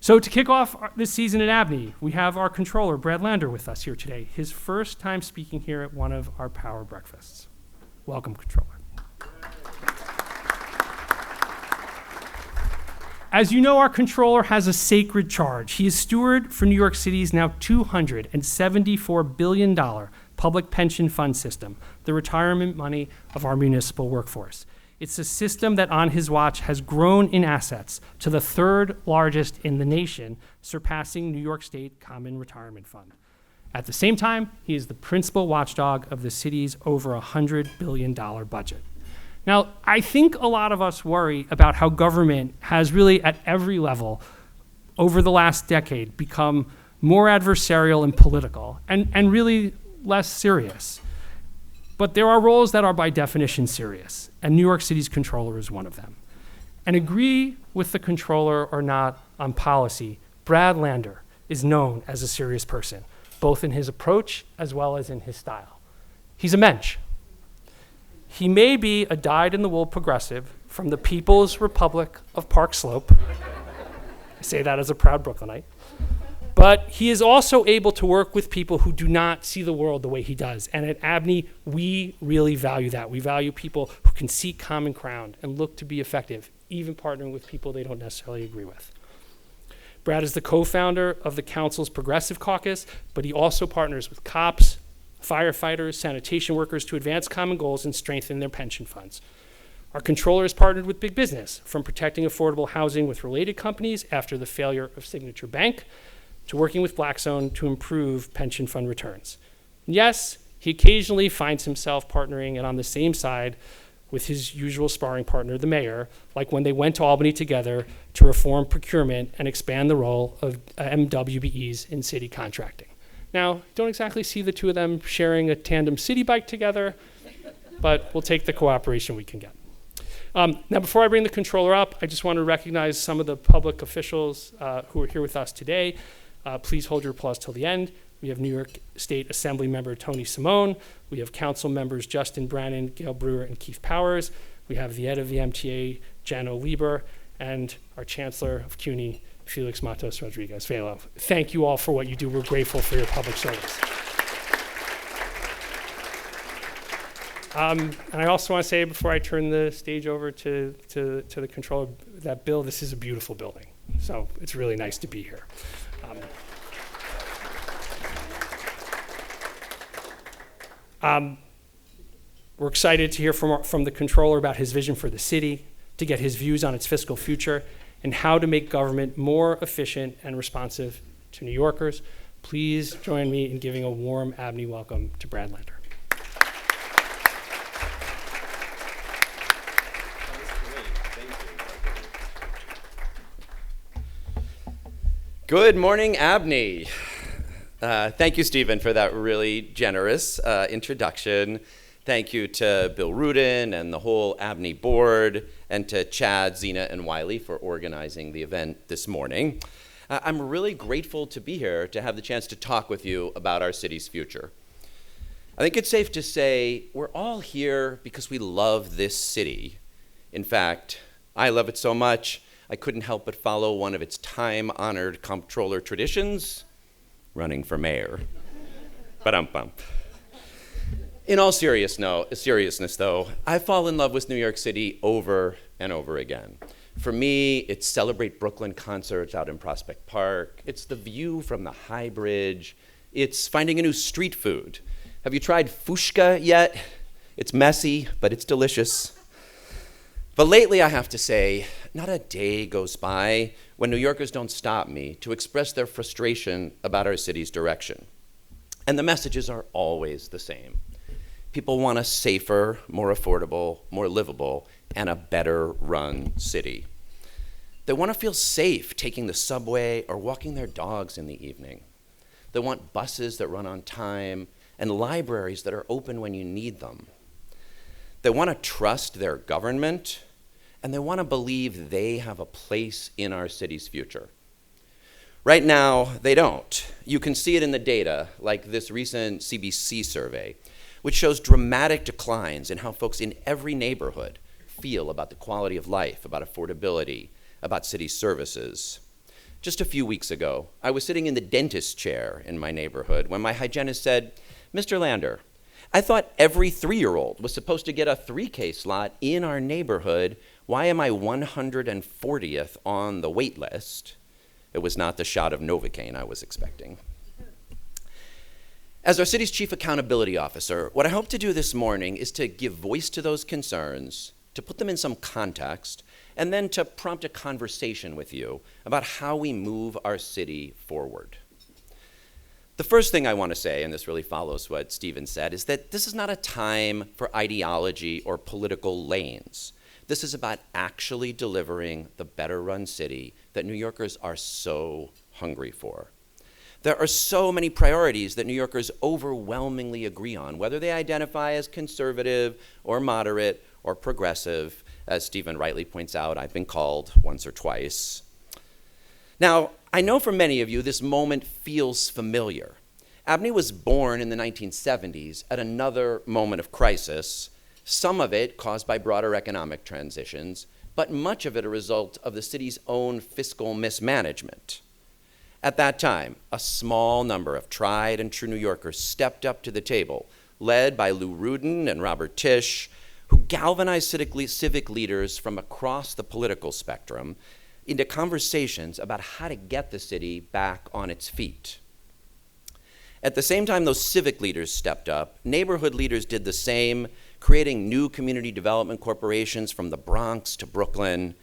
So to kick off this season at ABNY, we have our controller, Brad Lander, with us here today. His first time speaking here at one of our Power Breakfasts. Welcome, Controller. As you know, our controller has a sacred charge. He is steward for New York City's now $274 billion public pension fund system, the retirement money of our municipal workforce. It's a system that on his watch has grown in assets to the third largest in the nation, surpassing New York State Common Retirement Fund. At the same time, he is the principal watchdog of the city's over $100 billion budget. Now, I think a lot of us worry about how government has really at every level over the last decade become more adversarial and political and really less serious. But there are roles that are by definition serious, and New York City's controller is one of them. And agree with the controller or not on policy, Brad Lander is known as a serious person, both in his approach as well as in his style. He's a mensch. He may be a dyed-in-the-wool progressive from the People's Republic of Park Slope. I say that as a proud Brooklynite. But he is also able to work with people who do not see the world the way he does. And at ABNY, we really value that. We value people who can seek common ground and look to be effective, even partnering with people they don't necessarily agree with. Brad is the co-founder of the council's Progressive Caucus, but he also partners with cops, firefighters, sanitation workers to advance common goals and strengthen their pension funds. Our controller has partnered with big business, from protecting affordable housing with related companies after the failure of Signature Bank, to working with Blackstone to improve pension fund returns. And yes, he occasionally finds himself partnering and on the same side with his usual sparring partner, the mayor, like when they went to Albany together to reform procurement and expand the role of MWBEs in city contracting. Now, don't exactly see the two of them sharing a tandem city bike together, but we'll take the cooperation we can get. Now, before I bring the controller up, I just want to recognize some of the public officials who are here with us today. Please hold your applause till the end. We have New York State Assembly member Tony Simone. We have council members Justin Brannan, Gail Brewer, and Keith Powers. We have the head of the MTA, Jano Lieber, and our Chancellor of CUNY, Felix Matos Rodriguez Velo. Thank you all for what you do. We're grateful for your public service. And I also want to say, before I turn the stage over to the controller, that Bill, this is a beautiful building. So it's really nice to be here. We're excited to hear from the controller about his vision for the city, to get his views on its fiscal future, and how to make government more efficient and responsive to New Yorkers. Please join me in giving a warm ABNY welcome to Brad Lander. Good morning, ABNY. Thank you, Stephen, for that really generous introduction. Thank you to Bill Rudin and the whole ABNY board, and to Chad, Zena, and Wiley for organizing the event this morning. I'm really grateful to be here to have the chance to talk with you about our city's future. I think it's safe to say we're all here because we love this city. In fact, I love it so much, I couldn't help but follow one of its time-honored comptroller traditions, running for mayor. Ba-dum-bum. In all seriousness, though, I fall in love with New York City over and over again. For me, it's Celebrate Brooklyn concerts out in Prospect Park. It's the view from the High Bridge. It's finding a new street food. Have you tried fushka yet? It's messy, but it's delicious. But lately, I have to say, not a day goes by when New Yorkers don't stop me to express their frustration about our city's direction. And the messages are always the same. People want a safer, more affordable, more livable, and a better run city. They want to feel safe taking the subway or walking their dogs in the evening. They want buses that run on time and libraries that are open when you need them. They want to trust their government, and they want to believe they have a place in our city's future. Right now, they don't. You can see it in the data, like this recent CBC survey, which shows dramatic declines in how folks in every neighborhood feel about the quality of life, about affordability, about city services. Just a few weeks ago, I was sitting in the dentist chair in my neighborhood when my hygienist said, "Mr. Lander, I thought every 3-year-old was supposed to get a 3K slot in our neighborhood. Why am I 140th on the wait list?" It was not the shot of Novocaine I was expecting. As our city's chief accountability officer, what I hope to do this morning is to give voice to those concerns, to put them in some context, and then to prompt a conversation with you about how we move our city forward. The first thing I want to say, and this really follows what Stephen said, is that this is not a time for ideology or political lanes. This is about actually delivering the better-run city that New Yorkers are so hungry for. There are so many priorities that New Yorkers overwhelmingly agree on, whether they identify as conservative or moderate or progressive. As Stephen rightly points out, I've been called once or twice. Now, I know for many of you this moment feels familiar. ABNY was born in the 1970s at another moment of crisis, some of it caused by broader economic transitions, but much of it a result of the city's own fiscal mismanagement. At that time, a small number of tried and true New Yorkers stepped up to the table, led by Lou Rudin and Robert Tisch, who galvanized civic leaders from across the political spectrum into conversations about how to get the city back on its feet. At the same time those civic leaders stepped up, neighborhood leaders did the same, creating new community development corporations from the Bronx to Brooklyn.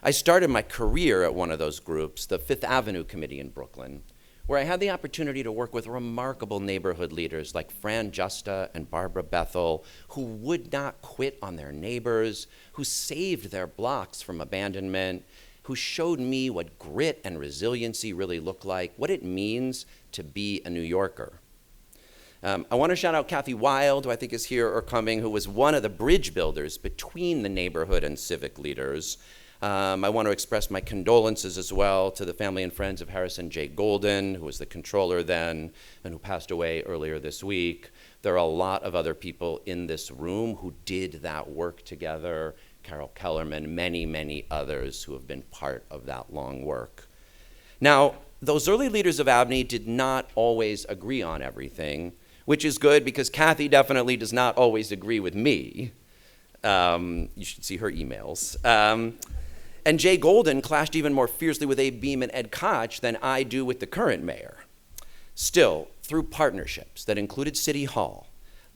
I started my career at one of those groups, the Fifth Avenue Committee in Brooklyn, where I had the opportunity to work with remarkable neighborhood leaders like Fran Justa and Barbara Bethel, who would not quit on their neighbors, who saved their blocks from abandonment, who showed me what grit and resiliency really look like, what it means to be a New Yorker. I want to shout out Kathy Wild, who I think is here or coming, who was one of the bridge builders between the neighborhood and civic leaders. I want to express my condolences as well to the family and friends of Harrison J. Golden, who was the controller then and who passed away earlier this week. There are a lot of other people in this room who did that work together. Carol Kellerman, many, many others who have been part of that long work. Now, those early leaders of ABNY did not always agree on everything, which is good because Kathy definitely does not always agree with me. You should see her emails. And Jay Golden clashed even more fiercely with Abe Beam and Ed Koch than I do with the current mayor. Still, through partnerships that included City Hall,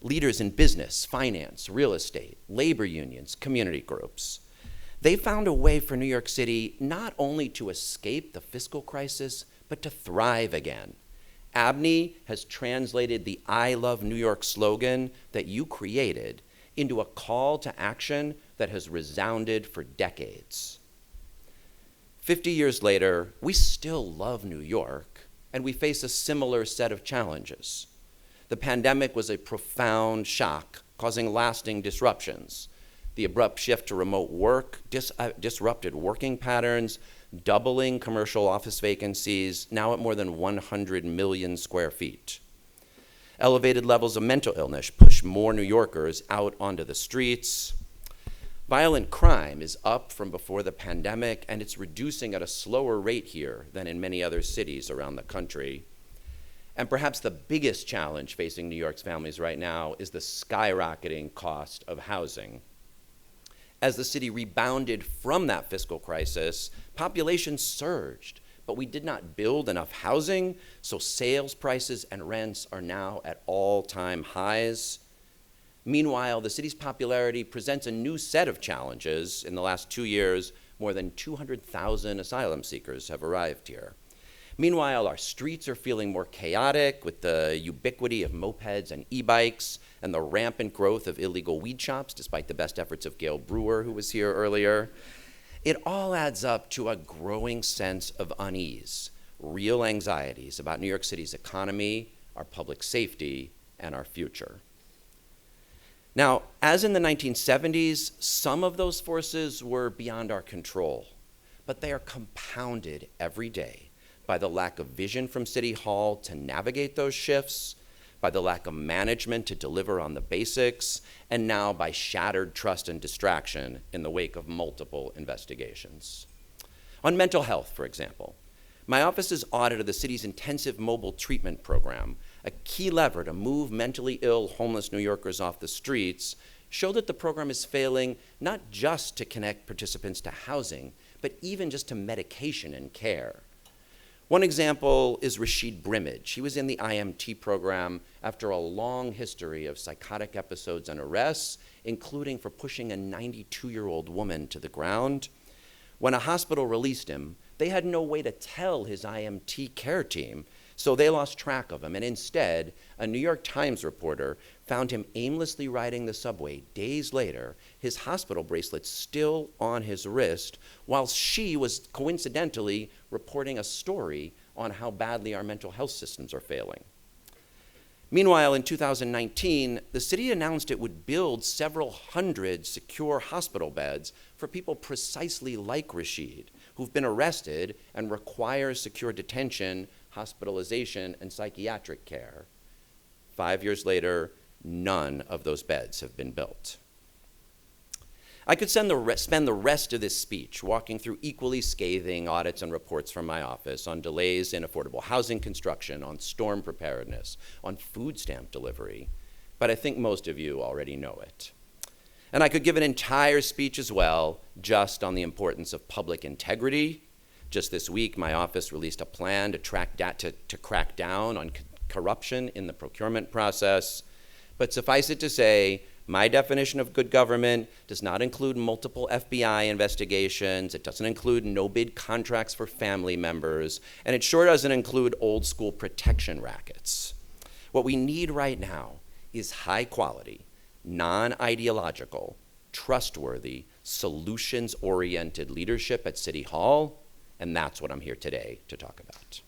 leaders in business, finance, real estate, labor unions, community groups, they found a way for New York City not only to escape the fiscal crisis, but to thrive again. ABNY has translated the I Love New York slogan that you created into a call to action that has resounded for decades. 50 years later, we still love New York, and we face a similar set of challenges. The pandemic was a profound shock, causing lasting disruptions. The abrupt shift to remote work disrupted working patterns, doubling commercial office vacancies, now at more than 100 million square feet. Elevated levels of mental illness push more New Yorkers out onto the streets. Violent crime is up from before the pandemic, and it's reducing at a slower rate here than in many other cities around the country. And perhaps the biggest challenge facing New York's families right now is the skyrocketing cost of housing. As the city rebounded from that fiscal crisis, population surged, but we did not build enough housing, so sales prices and rents are now at all-time highs. Meanwhile, the city's popularity presents a new set of challenges. In the last 2 years, more than 200,000 asylum seekers have arrived here. Meanwhile, our streets are feeling more chaotic with the ubiquity of mopeds and e-bikes and the rampant growth of illegal weed shops, despite the best efforts of Gail Brewer, who was here earlier. It all adds up to a growing sense of unease, real anxieties about New York City's economy, our public safety, and our future. Now, as in the 1970s, some of those forces were beyond our control, but they are compounded every day by the lack of vision from City Hall to navigate those shifts, by the lack of management to deliver on the basics, and now by shattered trust and distraction in the wake of multiple investigations. On mental health, for example, My office's audit of the city's intensive mobile treatment program, a key lever to move mentally ill homeless New Yorkers off the streets, showed that the program is failing not just to connect participants to housing, but even just to medication and care. One example is Rashid Brimage. He was in the IMT program after a long history of psychotic episodes and arrests, including for pushing a 92-year-old woman to the ground. When a hospital released him, they had no way to tell his IMT care team, so they lost track of him, and instead, a New York Times reporter found him aimlessly riding the subway days later, his hospital bracelet still on his wrist, while she was coincidentally reporting a story on how badly our mental health systems are failing. Meanwhile, in 2019, the city announced it would build several hundred secure hospital beds for people precisely like Rashid, who've been arrested and require secure detention, hospitalization, and psychiatric care. 5 years later, none of those beds have been built. I could spend the rest of this speech walking through equally scathing audits and reports from my office on delays in affordable housing construction, on storm preparedness, on food stamp delivery, but I think most of you already know it. And I could give an entire speech as well just on the importance of public integrity. Just this week, my office released a plan to crack down on corruption in the procurement process. But suffice it to say, my definition of good government does not include multiple FBI investigations. It doesn't include no-bid contracts for family members. And it sure doesn't include old-school protection rackets. What we need right now is high-quality, non-ideological, trustworthy, solutions-oriented leadership at City Hall, and that's what I'm here today to talk about.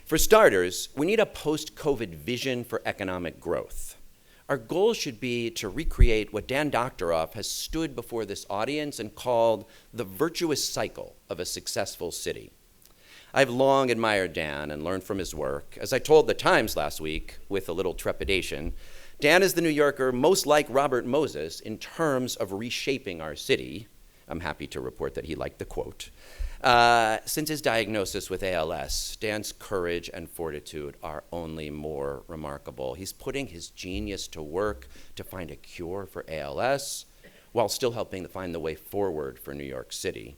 For starters, we need a post-COVID vision for economic growth. Our goal should be to recreate what Dan Doctoroff has stood before this audience and called the virtuous cycle of a successful city. I've long admired Dan and learned from his work. As I told the Times last week, with a little trepidation, Dan is the New Yorker most like Robert Moses in terms of reshaping our city. I'm happy to report that he liked the quote. Since his diagnosis with ALS, Dan's courage and fortitude are only more remarkable. He's putting his genius to work to find a cure for ALS while still helping to find the way forward for New York City.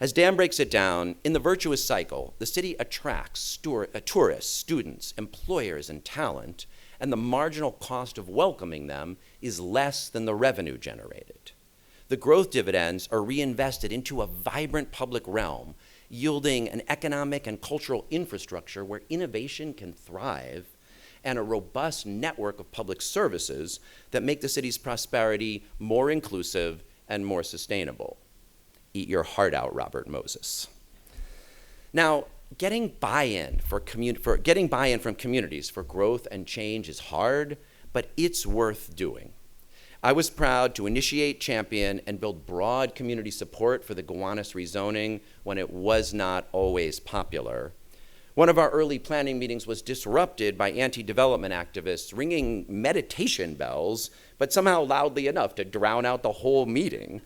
As Dan breaks it down, in the virtuous cycle, the city attracts tourists, students, employers, and talent, and the marginal cost of welcoming them is less than the revenue generated. The growth dividends are reinvested into a vibrant public realm, yielding an economic and cultural infrastructure where innovation can thrive, and a robust network of public services that make the city's prosperity more inclusive and more sustainable. Eat your heart out, Robert Moses. Now, getting buy-in from communities for growth and change is hard, but it's worth doing. I was proud to initiate, champion, and build broad community support for the Gowanus rezoning when it was not always popular. One of our early planning meetings was disrupted by anti-development activists ringing meditation bells, but somehow loudly enough to drown out the whole meeting.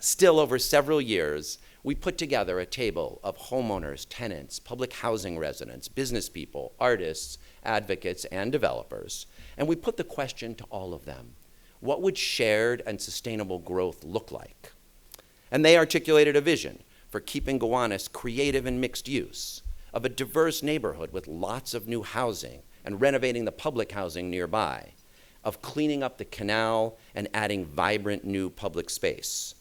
Still, over several years, we put together a table of homeowners, tenants, public housing residents, business people, artists, advocates, and developers, and we put the question to all of them: what would shared and sustainable growth look like? And they articulated a vision for keeping Gowanus creative and mixed use, of a diverse neighborhood with lots of new housing and renovating the public housing nearby, of cleaning up the canal and adding vibrant new public space.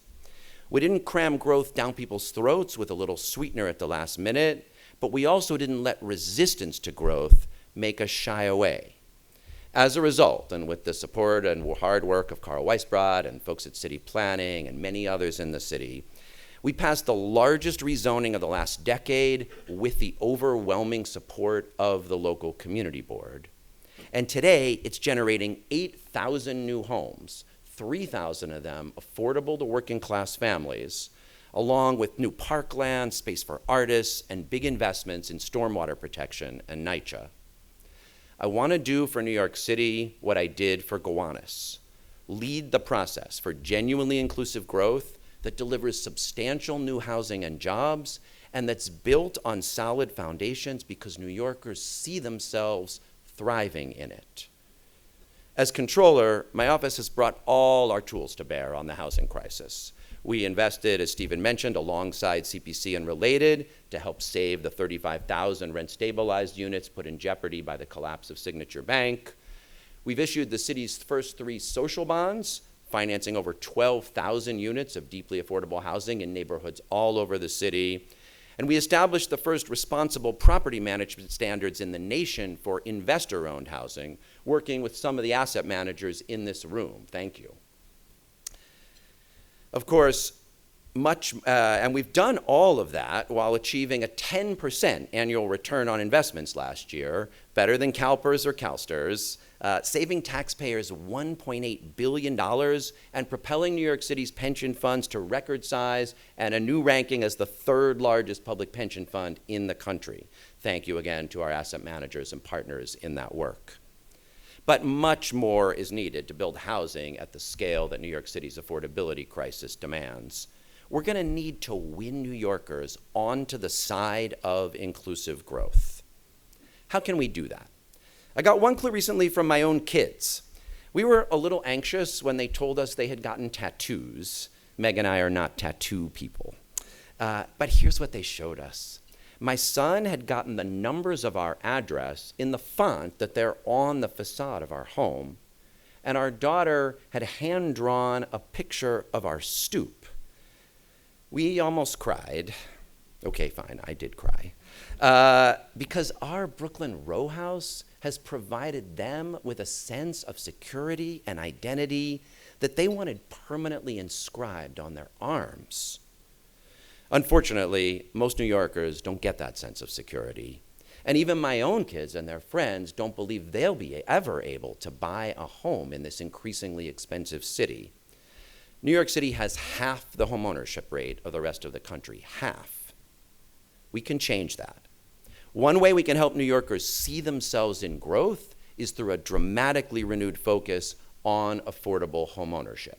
We didn't cram growth down people's throats with a little sweetener at the last minute, but we also didn't let resistance to growth make us shy away. As a result, and with the support and hard work of Carl Weisbrod and folks at City Planning and many others in the city, we passed the largest rezoning of the last decade with the overwhelming support of the local community board. And today, it's generating 8,000 new homes, 3,000 of them affordable to working class families, along with new parkland, space for artists, and big investments in stormwater protection and NYCHA. I want to do for New York City what I did for Gowanus: lead the process for genuinely inclusive growth that delivers substantial new housing and jobs, and that's built on solid foundations because New Yorkers see themselves thriving in it. As controller, my office has brought all our tools to bear on the housing crisis. We invested, as Stephen mentioned, alongside CPC and Related to help save the 35,000 rent-stabilized units put in jeopardy by the collapse of Signature Bank. We've issued the city's first 3 social bonds, financing over 12,000 units of deeply affordable housing in neighborhoods all over the city. And we established the first responsible property management standards in the nation for investor-owned housing, working with some of the asset managers in this room. Thank you. Of course, and we've done all of that while achieving a 10% annual return on investments last year, better than CalPERS or CalSTRS, saving taxpayers $1.8 billion and propelling New York City's pension funds to record size and a new ranking as the 3rd largest public pension fund in the country. Thank you again to our asset managers and partners in that work. But much more is needed to build housing at the scale that New York City's affordability crisis demands. We're going to need to win New Yorkers onto the side of inclusive growth. How can we do that? I got one clue recently from my own kids. We were a little anxious when they told us they had gotten tattoos. Meg and I are not tattoo people. But here's what they showed us. My son had gotten the numbers of our address in the font that they're on the facade of our home, and our daughter had hand-drawn a picture of our stoop. We almost cried. Okay, fine, I did cry. Because our Brooklyn row house has provided them with a sense of security and identity that they wanted permanently inscribed on their arms. Unfortunately, most New Yorkers don't get that sense of security. And even my own kids and their friends don't believe they'll be ever able to buy a home in this increasingly expensive city. New York City has half the homeownership rate of the rest of the country, half. We can change that. One way we can help New Yorkers see themselves in growth is through a dramatically renewed focus on affordable homeownership.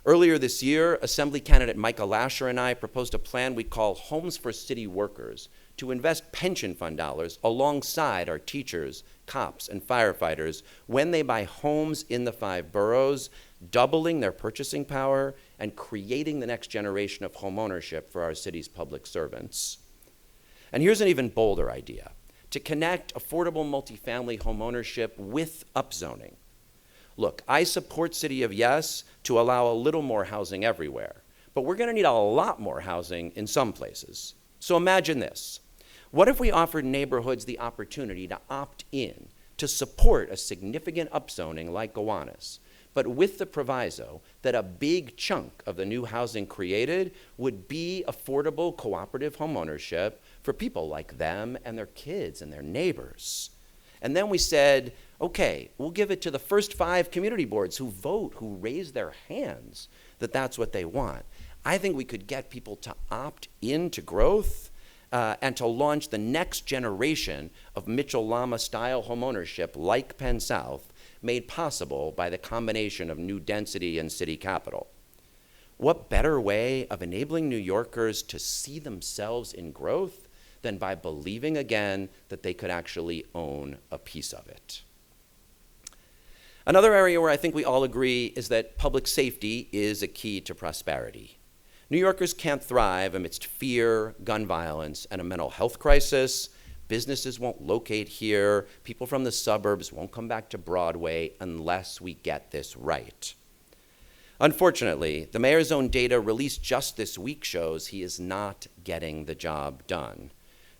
Earlier this year, Assembly candidate Michael Lasher and I proposed a plan we call Homes for City Workers to invest pension fund dollars alongside our teachers, cops, and firefighters when they buy homes in the 5 boroughs, doubling their purchasing power and creating the next generation of homeownership for our city's public servants. And here's an even bolder idea: to connect affordable multifamily homeownership with upzoning. Look, I support City of Yes to allow a little more housing everywhere, but we're going to need a lot more housing in some places. So imagine this. What if we offered neighborhoods the opportunity to opt in to support a significant upzoning like Gowanus, but with the proviso that a big chunk of the new housing created would be affordable cooperative homeownership for people like them and their kids and their neighbors? And then we said, okay, we'll give it to the first 5 community boards who vote, who raise their hands, that that's what they want. I think we could get people to opt into growth and to launch the next generation of Mitchell-Lama-style homeownership like Penn South, made possible by the combination of new density and city capital. What better way of enabling New Yorkers to see themselves in growth than by believing again that they could actually own a piece of it? Another area where I think we all agree is that public safety is a key to prosperity. New Yorkers can't thrive amidst fear, gun violence, and a mental health crisis. Businesses won't locate here. People from the suburbs won't come back to Broadway unless we get this right. Unfortunately, the mayor's own data released just this week shows he is not getting the job done.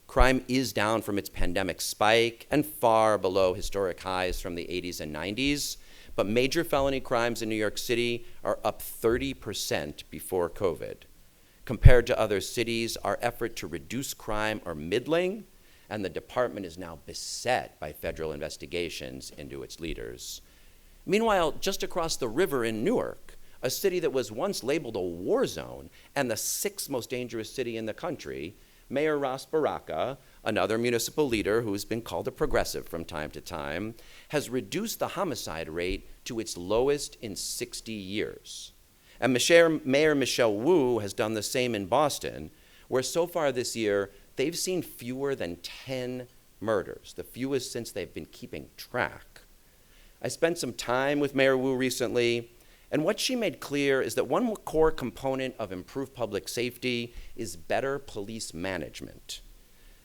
Crime is down from its pandemic spike and far below historic highs from the 80s and 90s, but major felony crimes in New York City are up 30% before COVID. Compared to other cities, our effort to reduce crime are middling, and the department is now beset by federal investigations into its leaders. Meanwhile, just across the river in Newark, a city that was once labeled a war zone and the 6th most dangerous city in the country, Mayor Ras Baraka another municipal leader who has been called a progressive from time to time, has reduced the homicide rate to its lowest in 60 years. And Mayor Michelle Wu has done the same in Boston, where so far this year, they've seen fewer than 10 murders, the fewest since they've been keeping track. I spent some time with Mayor Wu recently, and what she made clear is that one core component of improved public safety is better police management.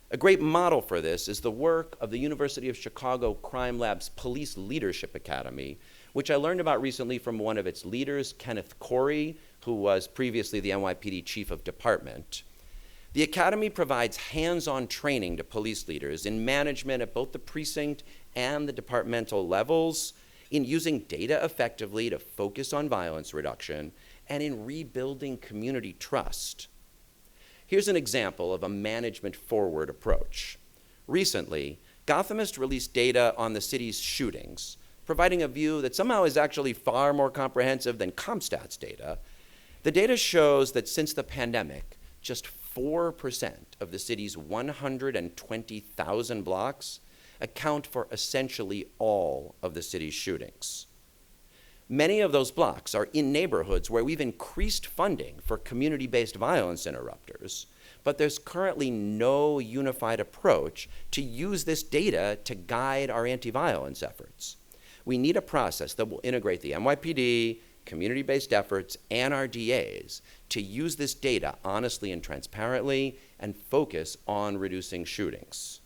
A great model for this is the work of the University of Chicago Crime Lab's Police Leadership Academy, which I learned about recently from one of its leaders, Kenneth Corey, who was previously the NYPD Chief of Department. The Academy provides hands-on training to police leaders in management at both the precinct and the departmental levels, in using data effectively to focus on violence reduction, and in rebuilding community trust. Here's an example of a management-forward approach. Recently, Gothamist released data on the city's shootings, providing a view that somehow is actually far more comprehensive than CompStat's data. The data shows that since the pandemic, just 4% of the city's 120,000 blocks account for essentially all of the city's shootings. Many of those blocks are in neighborhoods where we've increased funding for community-based violence interrupters, but there's currently no unified approach to use this data to guide our anti-violence efforts. We need a process that will integrate the NYPD, community-based efforts, and our DAs to use this data honestly and transparently and focus on reducing shootings.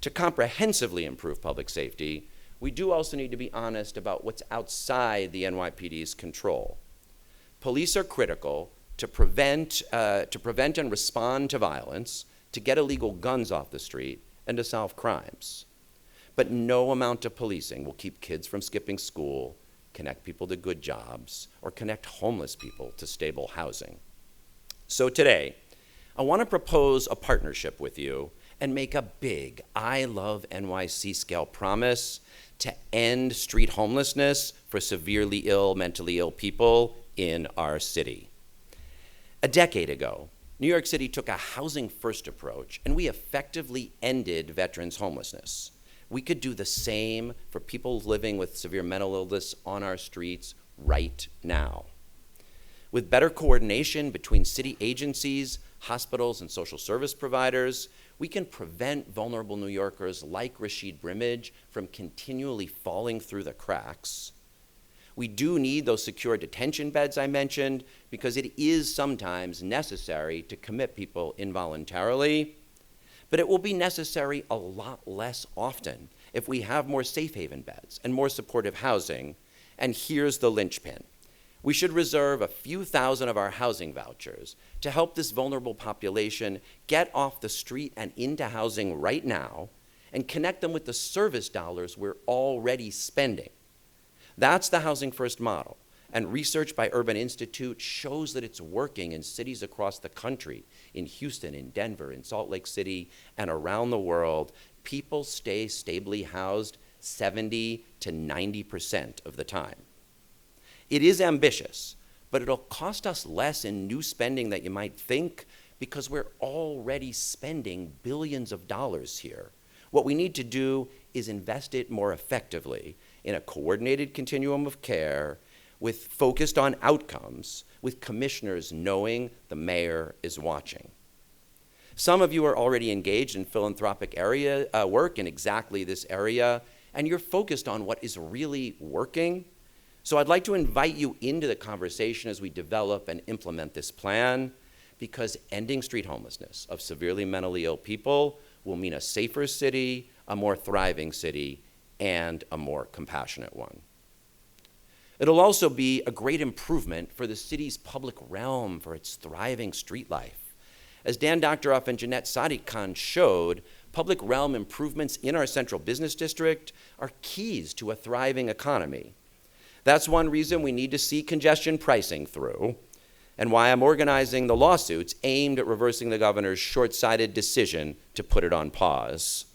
To comprehensively improve public safety, we do also need to be honest about what's outside the NYPD's control. Police are critical to prevent and respond to violence, to get illegal guns off the street, and to solve crimes. But no amount of policing will keep kids from skipping school, connect people to good jobs, or connect homeless people to stable housing. So today, I want to propose a partnership with you and make a big I Love NYC scale promise to end street homelessness for severely ill, mentally ill people in our city. A decade ago, New York City took a housing-first approach, and we effectively ended veterans' homelessness. We could do the same for people living with severe mental illness on our streets right now. With better coordination between city agencies, hospitals, and social service providers, we can prevent vulnerable New Yorkers like Rashid Brimage from continually falling through the cracks. We do need those secure detention beds I mentioned, because it is sometimes necessary to commit people involuntarily, but it will be necessary a lot less often if we have more safe haven beds and more supportive housing. And here's the linchpin. We should reserve a few thousand of our housing vouchers to help this vulnerable population get off the street and into housing right now, and connect them with the service dollars we're already spending. That's the Housing First model, and research by Urban Institute shows that it's working in cities across the country, in Houston, in Denver, in Salt Lake City, and around the world. People stay stably housed 70 to 90% of the time. It is ambitious, but it'll cost us less in new spending than you might think, because we're already spending billions of dollars here. What we need to do is invest it more effectively in a coordinated continuum of care, with focused on outcomes, with commissioners knowing the mayor is watching. Some of you are already engaged in philanthropic work in exactly this area, and you're focused on what is really working. So I'd like to invite you into the conversation as we develop and implement this plan, because ending street homelessness of severely mentally ill people will mean a safer city, a more thriving city, and a more compassionate one. It'll also be a great improvement for the city's public realm, for its thriving street life. As Dan Doctoroff and Jeanette Sadiq-Khan showed, public realm improvements in our central business district are keys to a thriving economy. That's one reason we need to see congestion pricing through, and why I'm organizing the lawsuits aimed at reversing the governor's short-sighted decision to put it on pause.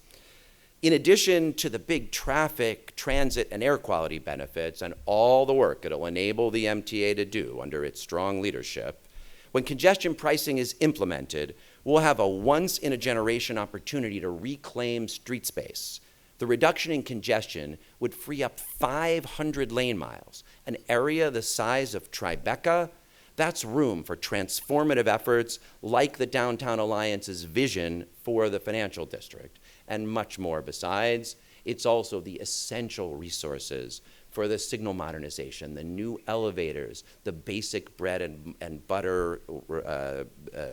In addition to the big traffic, transit, and air quality benefits and all the work it'll enable the MTA to do under its strong leadership, when congestion pricing is implemented, We'll have a once-in-a-generation opportunity to reclaim street space. The reduction in congestion would free up 500 lane miles, an area the size of Tribeca. That's room for transformative efforts like the Downtown Alliance's vision for the financial district, and much more besides. It's also the essential resources for the signal modernization, the new elevators, the basic bread and butter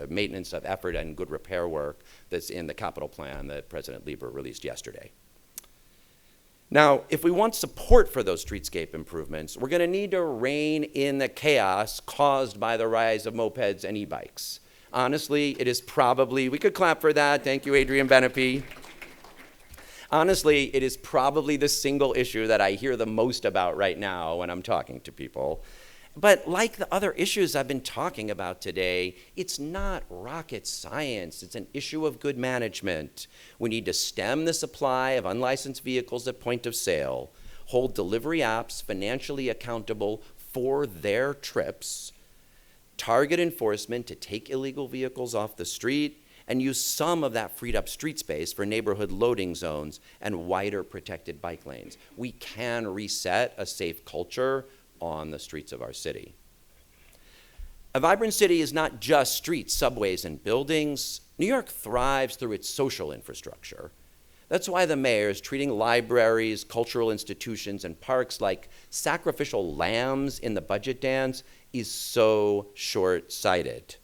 maintenance of effort and good repair work that's in the capital plan that President Lieber released yesterday. Now, if we want support for those streetscape improvements, we're going to need to rein in the chaos caused by the rise of mopeds and e-bikes. Honestly, it is probably, we could clap for that. Thank you, Adrian Benepe. Honestly, it is probably the single issue that I hear the most about right now when I'm talking to people. But like the other issues I've been talking about today, it's not rocket science. It's an issue of good management. We need to stem the supply of unlicensed vehicles at point of sale, hold delivery apps financially accountable for their trips, target enforcement to take illegal vehicles off the street, and use some of that freed up street space for neighborhood loading zones and wider protected bike lanes. We can reset a safe culture on the streets of our city. A vibrant city is not just streets, subways, and buildings. New York thrives through its social infrastructure. That's why the mayor is treating libraries, cultural institutions, and parks like sacrificial lambs in the budget dance is so short-sighted.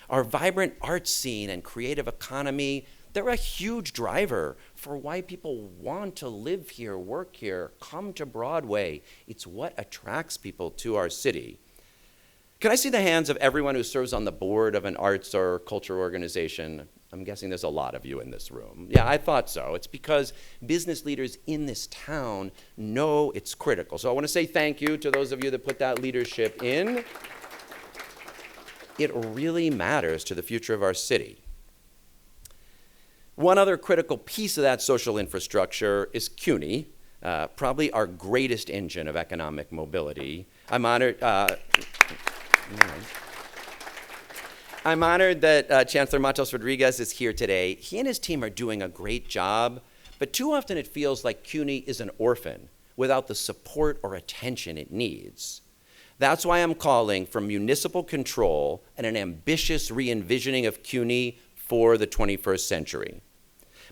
Our vibrant art scene and creative economy, they're a huge driver for why people want to live here, work here, come to Broadway. It's what attracts people to our city. Can I see the hands of everyone who serves on the board of an arts or culture organization? I'm guessing there's a lot of you in this room. Yeah, I thought so. It's because business leaders in this town know it's critical. So I want to say thank you to those of you that put that leadership in. It really matters to the future of our city. One other critical piece of that social infrastructure is CUNY, probably our greatest engine of economic mobility. I'm honored that Chancellor Matos Rodriguez is here today. He and his team are doing a great job, but too often it feels like CUNY is an orphan without the support or attention it needs. That's why I'm calling for municipal control and an ambitious re-envisioning of CUNY for the 21st century.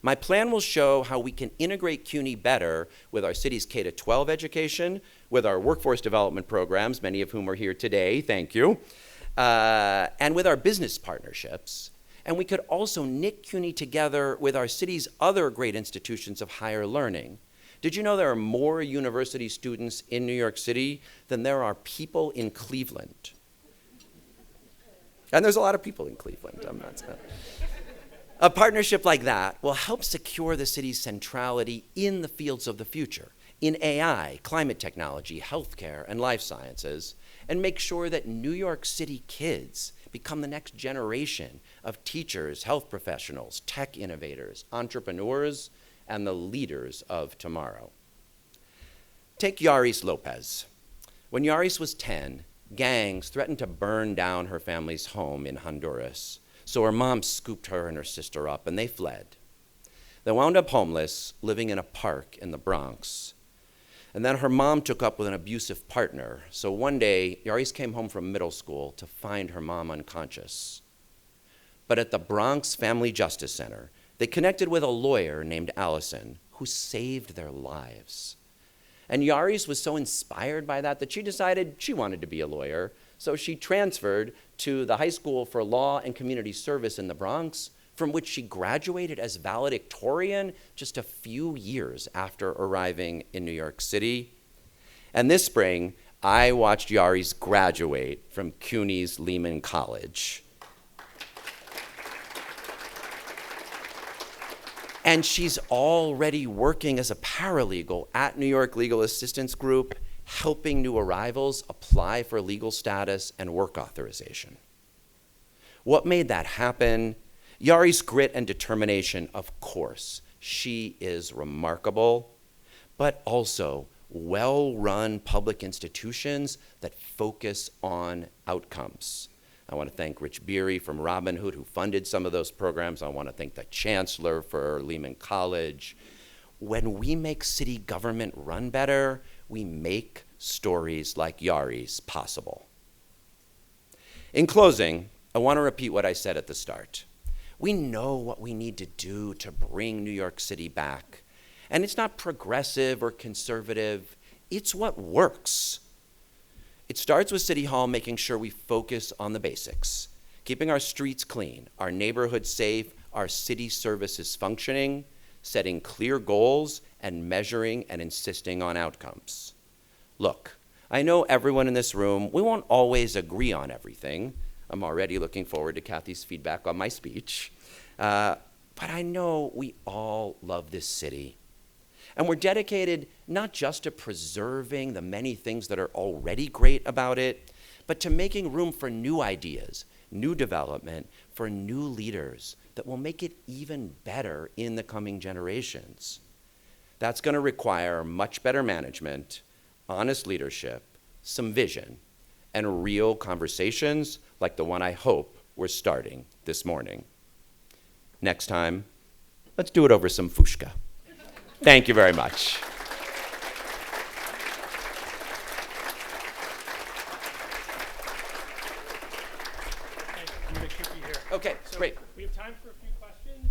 My plan will show how we can integrate CUNY better with our city's K-12 education, with our workforce development programs, many of whom are here today, thank you, and with our business partnerships. And we could also knit CUNY together with our city's other great institutions of higher learning. Did you know there are more university students in New York City than there are people in Cleveland? And there's a lot of people in Cleveland. I'm not saying. A partnership like that will help secure the city's centrality in the fields of the future, in AI, climate technology, healthcare, and life sciences, and make sure that New York City kids become the next generation of teachers, health professionals, tech innovators, entrepreneurs, and the leaders of tomorrow. Take Yaris Lopez. When Yaris was 10, gangs threatened to burn down her family's home in Honduras. So her mom scooped her and her sister up, and they fled. They wound up homeless, living in a park in the Bronx. And then her mom took up with an abusive partner. So one day, Yaris came home from middle school to find her mom unconscious. But at the Bronx Family Justice Center, they connected with a lawyer named Allison who saved their lives. And Yaris was so inspired by that she decided she wanted to be a lawyer. So she transferred to the High School for Law and Community Service in the Bronx, from which she graduated as valedictorian just a few years after arriving in New York City. And this spring, I watched Yaris graduate from CUNY's Lehman College. And she's already working as a paralegal at New York Legal Assistance Group, helping new arrivals apply for legal status and work authorization. What made that happen? Yari's grit and determination, of course. She is remarkable, but also well-run public institutions that focus on outcomes. I want to thank Rich Beery from Robin Hood, who funded some of those programs. I want to thank the chancellor for Lehman College. When we make city government run better, we make stories like Yari's possible. In closing, I want to repeat what I said at the start. We know what we need to do to bring New York City back. And it's not progressive or conservative, it's what works. It starts with City Hall making sure we focus on the basics, keeping our streets clean, our neighborhoods safe, our city services functioning, setting clear goals, and measuring and insisting on outcomes. Look, I know everyone in this room, we won't always agree on everything. I'm already looking forward to Kathy's feedback on my speech. But I know we all love this city. And we're dedicated not just to preserving the many things that are already great about it, but to making room for new ideas, new development, for new leaders that will make it even better in the coming generations. That's going to require much better management, honest leadership, some vision, and real conversations like the one I hope we're starting this morning. Next time, let's do it over some fushka. Thank you very much. I'm going to keep you here. Okay, So great. we have time for a few questions.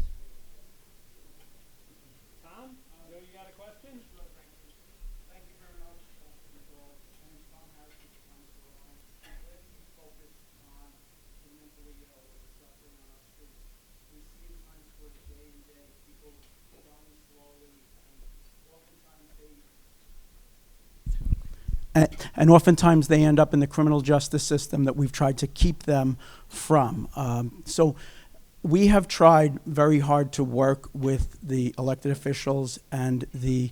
Tom, I know you got a question? Thank you very much. And Tom Harrison, where do you focus on the mentally ill or the suffering on our streets? We see in Times Square day in day people dying slowly, and oftentimes and oftentimes they end up in the criminal justice system that we've tried to keep them from. So we have tried very hard to work with the elected officials and the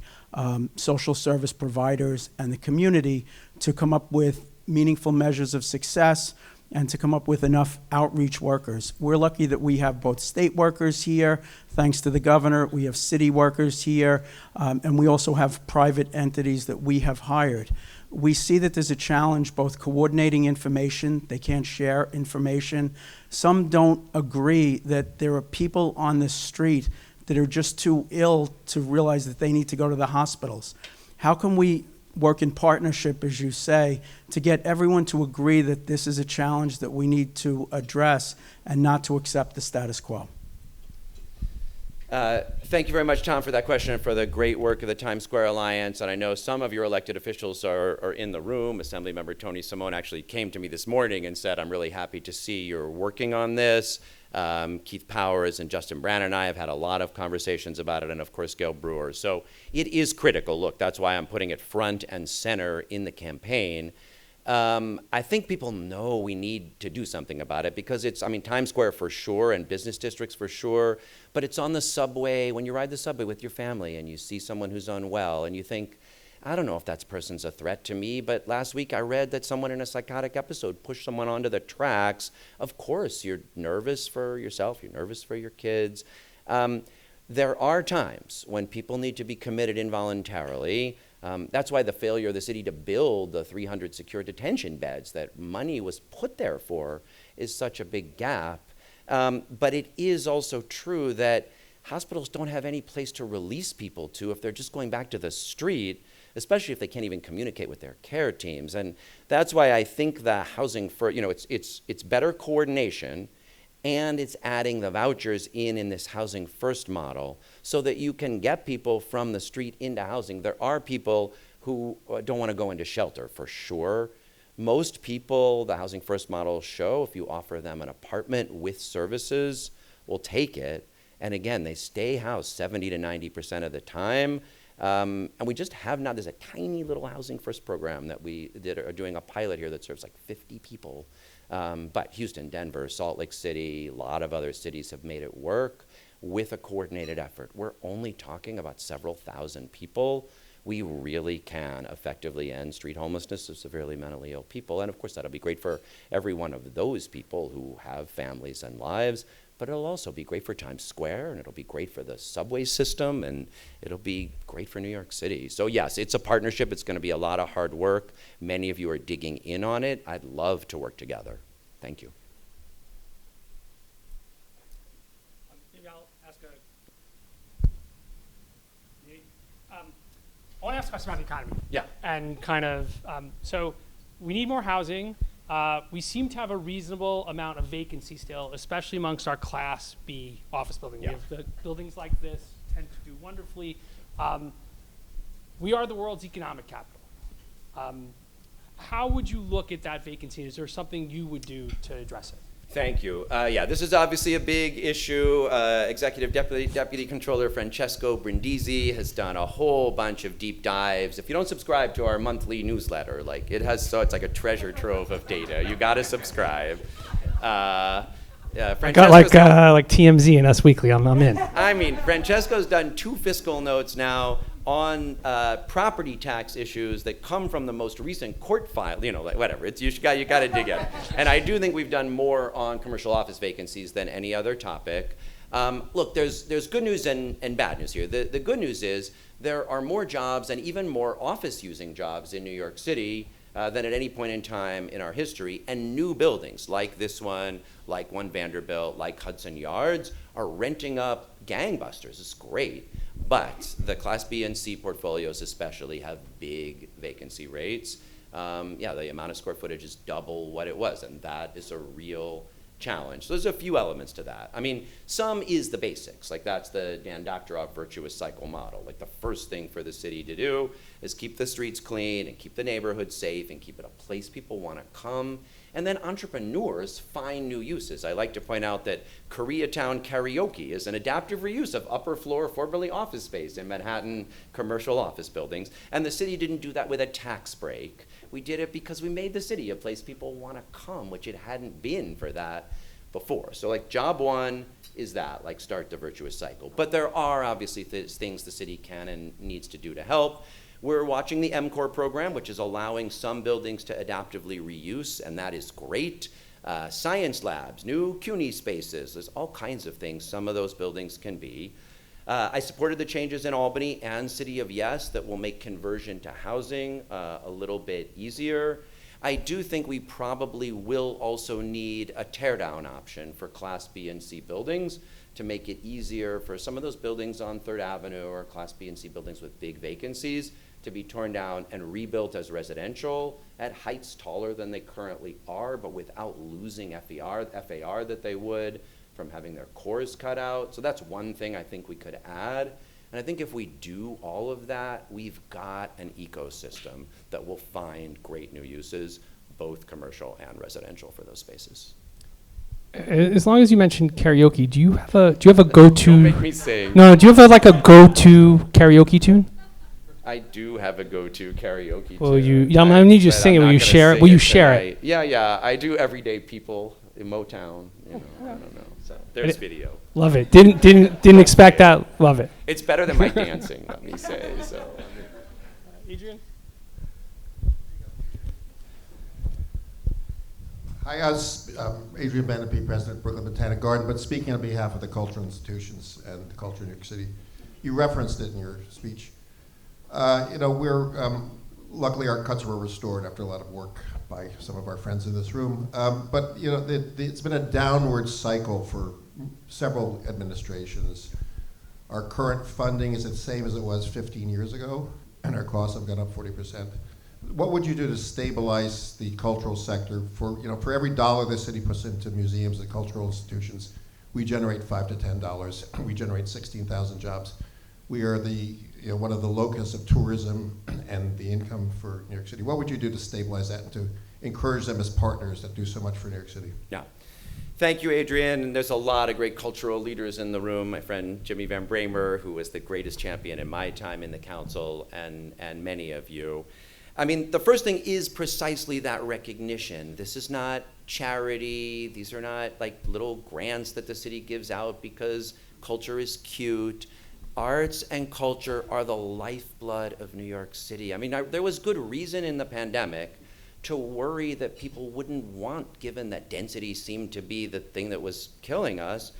social service providers and the community to come up with meaningful measures of success and to come up with enough outreach workers. We're lucky that we have both state workers here, thanks to the governor. We have city workers here, and we also have private entities that we have hired. We see that there's a challenge both coordinating information. They can't share information. Some don't agree that there are people on the street that are just too ill to realize that they need to go to the hospitals. How can we work in partnership, as you say, to get everyone to agree that this is a challenge that we need to address and not to accept the status quo? Thank you very much, Tom, for that question and for the great work of the Times Square Alliance. And I know some of your elected officials are in the room. Assemblymember Tony Simone actually came to me this morning and said, I'm really happy to see you're working on this. Keith Powers and Justin Brannon and I have had a lot of conversations about it, and of course, Gail Brewer. So it is critical. Look, that's why I'm putting it front and center in the campaign. I think people know we need to do something about it because it's, I mean, Times Square for sure and business districts for sure, but it's on the subway, when you ride the subway with your family and you see someone who's unwell and you think, I don't know if that person's a threat to me, but last week I read that someone in a psychotic episode pushed someone onto the tracks. Of course, you're nervous for yourself, you're nervous for your kids. There are times when people need to be committed involuntarily. That's why the failure of the city to build the 300 secure detention beds that money was put there for is such a big gap. But it is also true that hospitals don't have any place to release people to if they're just going back to the street, especially if they can't even communicate with their care teams. And that's why I think the housing for, it's better coordination, and it's adding the vouchers in this housing first model so that you can get people from the street into housing. There are people who don't want to go into shelter for sure. Most people, the housing first model show, if you offer them an apartment with services, will take it. And again, they stay housed 70 to 90% of the time. And we just have not, there's a tiny little housing first program that we are doing a pilot here that serves like 50 people. But Houston, Denver, Salt Lake City, a lot of other cities have made it work with a coordinated effort. We're only talking about several thousand people. We really can effectively end street homelessness of severely mentally ill people. And of course, that'll be great for every one of those people who have families and lives, but it'll also be great for Times Square, and it'll be great for the subway system, and it'll be great for New York City. So yes, it's a partnership. It's going to be a lot of hard work. Many of you are digging in on it. I'd love to work together. Thank you. I want to ask a question about the economy. Yeah. And kind of, so we need more housing. We seem to have a reasonable amount of vacancy still, especially amongst our Class B office buildings. Yeah. We have the buildings like this tend to do wonderfully. We are the world's economic capital. How would you look at that vacancy? Is there something you would do to address it? Thank you. Yeah, this is obviously a big issue. Executive Deputy Controller Francesco Brindisi has done a whole bunch of deep dives. If you don't subscribe to our monthly newsletter, it's like a treasure trove of data. You got to subscribe. I got like TMZ and Us Weekly. I'm in. I mean, Francesco's done 2 fiscal notes now on property tax issues that come from the most recent court file. Whatever. You got to dig in. And I do think we've done more on commercial office vacancies than any other topic. Look, there's good news and bad news here. The good news is there are more jobs and even more office-using jobs in New York City than at any point in time in our history, and new buildings like this one, like One Vanderbilt, like Hudson Yards, are renting up gangbusters. It's great. But the Class B and C portfolios especially have big vacancy rates. The amount of square footage is double what it was, and that is a real challenge. So there's a few elements to that. I mean, some is the basics, like that's the Dan Doctorow virtuous cycle model. Like the first thing for the city to do is keep the streets clean and keep the neighborhood safe and keep it a place people want to come. And then entrepreneurs find new uses. I like to point out that Koreatown Karaoke is an adaptive reuse of upper floor formerly office space in Manhattan commercial office buildings. And the city didn't do that with a tax break. We did it because we made the city a place people want to come, which it hadn't been for that before. So job one is that, start the virtuous cycle. But there are obviously things the city can and needs to do to help. We're watching the MCOR program, which is allowing some buildings to adaptively reuse, and that is great. Science labs, new CUNY spaces, there's all kinds of things some of those buildings can be. I supported the changes in Albany and City of Yes that will make conversion to housing a little bit easier. I do think we probably will also need a teardown option for Class B and C buildings to make it easier for some of those buildings on 3rd Avenue or Class B and C buildings with big vacancies to be torn down and rebuilt as residential at heights taller than they currently are, but without losing FAR that they would from having their cores cut out. So that's one thing I think we could add. And I think if we do all of that, we've got an ecosystem that will find great new uses, both commercial and residential, for those spaces. As long as you mentioned karaoke, do you have a go-to? Don't make me sing. No, do you have a go-to karaoke tune? I do have a go-to karaoke Well, tune. I need you to sing it. Will you share it? Will you share it? Yeah. I do Everyday People in Motown. I don't know. So there's video. Love it. Didn't expect that. Love it. It's better than my dancing, let me say. So. Adrian? Hi, Adrian Benepe, President of Brooklyn Botanic Garden, but speaking on behalf of the cultural institutions and the culture in New York City. You referenced it in your speech. We're luckily our cuts were restored after a lot of work by some of our friends in this room. But it's been a downward cycle for several administrations. Our current funding is the same as it was 15 years ago, and our costs have gone up 40%. What would you do to stabilize the cultural sector? For every dollar the city puts into museums and cultural institutions, we generate $5 to $10. We generate 16,000 jobs. We are one of the locus of tourism and the income for New York City. What would you do to stabilize that and to encourage them as partners that do so much for New York City? Yeah. Thank you, Adrian. And there's a lot of great cultural leaders in the room. My friend Jimmy Van Bramer, who was the greatest champion in my time in the council, and many of you. I mean, the first thing is precisely that recognition. This is not charity. These are not little grants that the city gives out because culture is cute. Arts and culture are the lifeblood of New York City. I mean, there was good reason in the pandemic to worry that people wouldn't want, given that density seemed to be the thing that was killing us,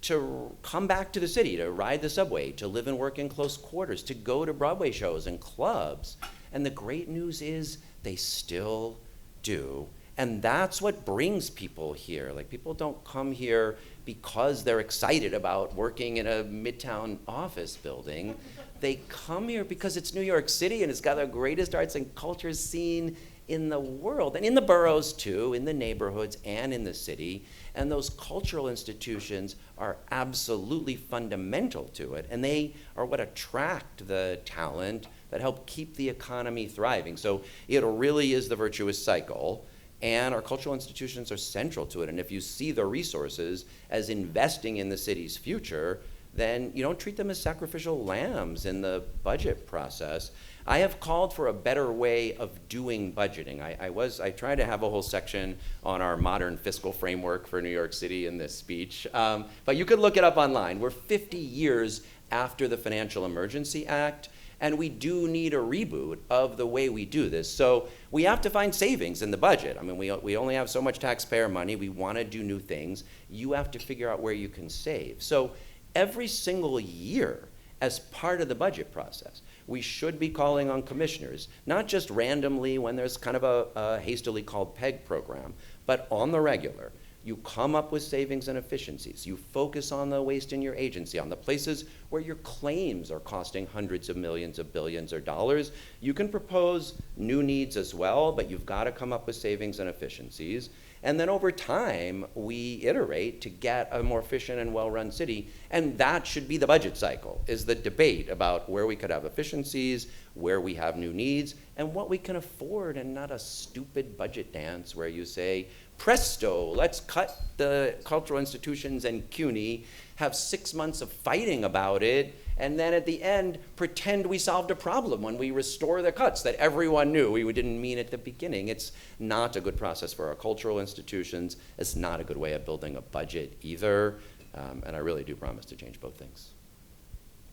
to come back to the city, to ride the subway, to live and work in close quarters, to go to Broadway shows and clubs. And the great news is they still do. And that's what brings people here. People don't come here because they're excited about working in a Midtown office building. They come here because it's New York City and it's got the greatest arts and culture scene in the world, and in the boroughs too, in the neighborhoods and in the city. And those cultural institutions are absolutely fundamental to it, and they are what attract the talent that help keep the economy thriving. So it really is the virtuous cycle, and our cultural institutions are central to it. And if you see the resources as investing in the city's future, then you don't treat them as sacrificial lambs in the budget process. I have called for a better way of doing budgeting. I tried to have a whole section on our modern fiscal framework for New York City in this speech, but you could look it up online. We're 50 years after the Financial Emergency Act, and we do need a reboot of the way we do this. So we have to find savings in the budget. I mean, we only have so much taxpayer money. We want to do new things. You have to figure out where you can save. So every single year, as part of the budget process, we should be calling on commissioners, not just randomly when there's kind of a hastily called PEG program, but on the regular. You come up with savings and efficiencies. You focus on the waste in your agency, on the places where your claims are costing hundreds of millions of billions of dollars. You can propose new needs as well, but you've got to come up with savings and efficiencies. And then over time, we iterate to get a more efficient and well-run city. And that should be the budget cycle, is the debate about where we could have efficiencies, where we have new needs, and what we can afford, and not a stupid budget dance where you say, presto, let's cut the cultural institutions and CUNY, have 6 months of fighting about it, and then at the end, pretend we solved a problem when we restore the cuts that everyone knew we didn't mean at the beginning. It's not a good process for our cultural institutions. It's not a good way of building a budget either. And I really do promise to change both things.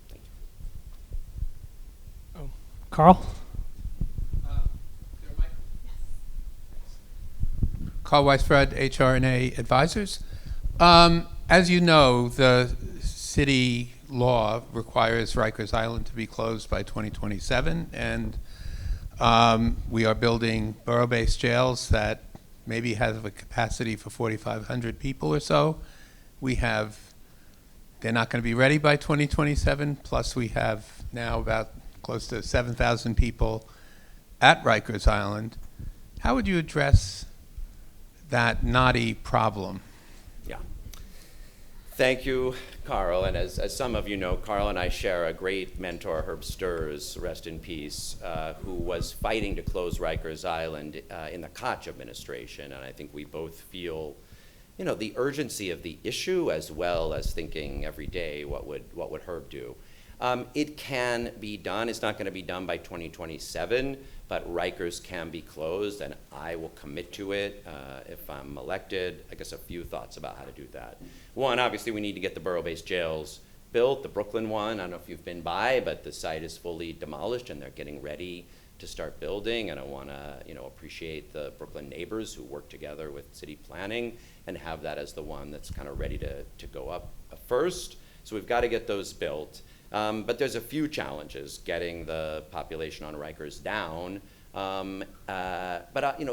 Thank you. Oh, Carl? Carl Weisfred, HR&A Advisors. As you know, the city law requires Rikers Island to be closed by 2027, and we are building borough-based jails that maybe have a capacity for 4,500 people or so. They're not going to be ready by 2027, plus we have now about close to 7,000 people at Rikers Island. How would you address that knotty problem? Yeah. Thank you, Carl. And as some of you know, Carl and I share a great mentor, Herb Sturz, rest in peace, who was fighting to close Rikers Island in the Koch administration. And I think we both feel, the urgency of the issue, as well as thinking every day, what would Herb do? It can be done. It's not going to be done by 2027, but Rikers can be closed, and I will commit to it if I'm elected. I guess a few thoughts about how to do that. One, obviously, we need to get the borough-based jails built. The Brooklyn one, I don't know if you've been by, but the site is fully demolished, and they're getting ready to start building. And I want to, appreciate the Brooklyn neighbors who work together with city planning and have that as the one that's kind of ready to go up first. So we've got to get those built. But there's a few challenges getting the population on Rikers down.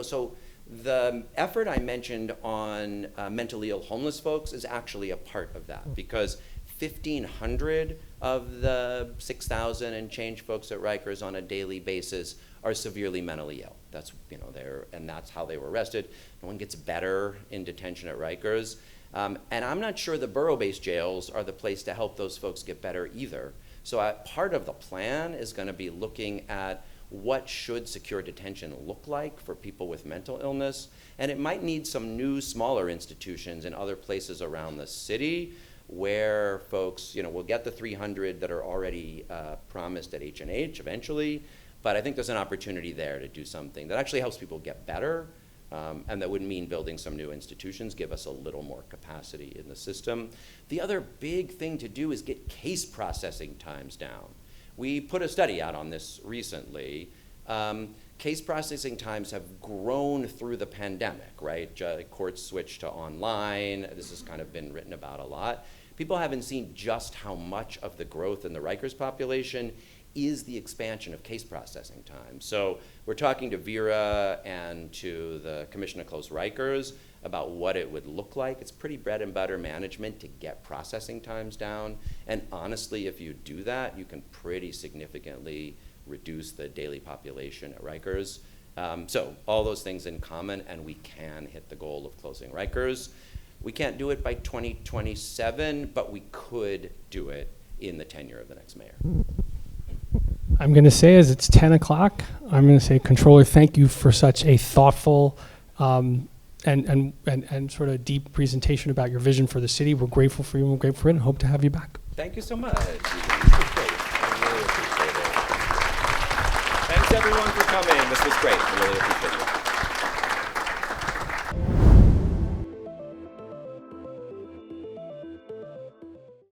So the effort I mentioned on mentally ill homeless folks is actually a part of that, because 1,500 of the 6,000 and change folks at Rikers on a daily basis are severely mentally ill. That's, and that's how they were arrested. No one gets better in detention at Rikers. And I'm not sure the borough-based jails are the place to help those folks get better either. So part of the plan is going to be looking at what should secure detention look like for people with mental illness. And it might need some new, smaller institutions in other places around the city where folks, will get the 300 that are already promised at H&H eventually. But I think there's an opportunity there to do something that actually helps people get better. And that would mean building some new institutions, give us a little more capacity in the system. The other big thing to do is get case processing times down. We put a study out on this recently. Case processing times have grown through the pandemic, right? Courts switched to online. This has kind of been written about a lot. People haven't seen just how much of the growth in the Rikers population is the expansion of case processing time. So we're talking to Vera and to the Commission to Close Rikers about what it would look like. It's pretty bread and butter management to get processing times down. And honestly, if you do that, you can pretty significantly reduce the daily population at Rikers. So all those things in common, and we can hit the goal of closing Rikers. We can't do it by 2027, but we could do it in the tenure of the next mayor. I'm going to say, as it's 10 o'clock, I'm going to say, Controller, thank you for such a thoughtful and sort of deep presentation about your vision for the city. We're grateful for you and we're grateful for it and hope to have you back. Thank you so much. This was great. I really appreciate it. Thanks everyone for coming. This was great. I really appreciate it.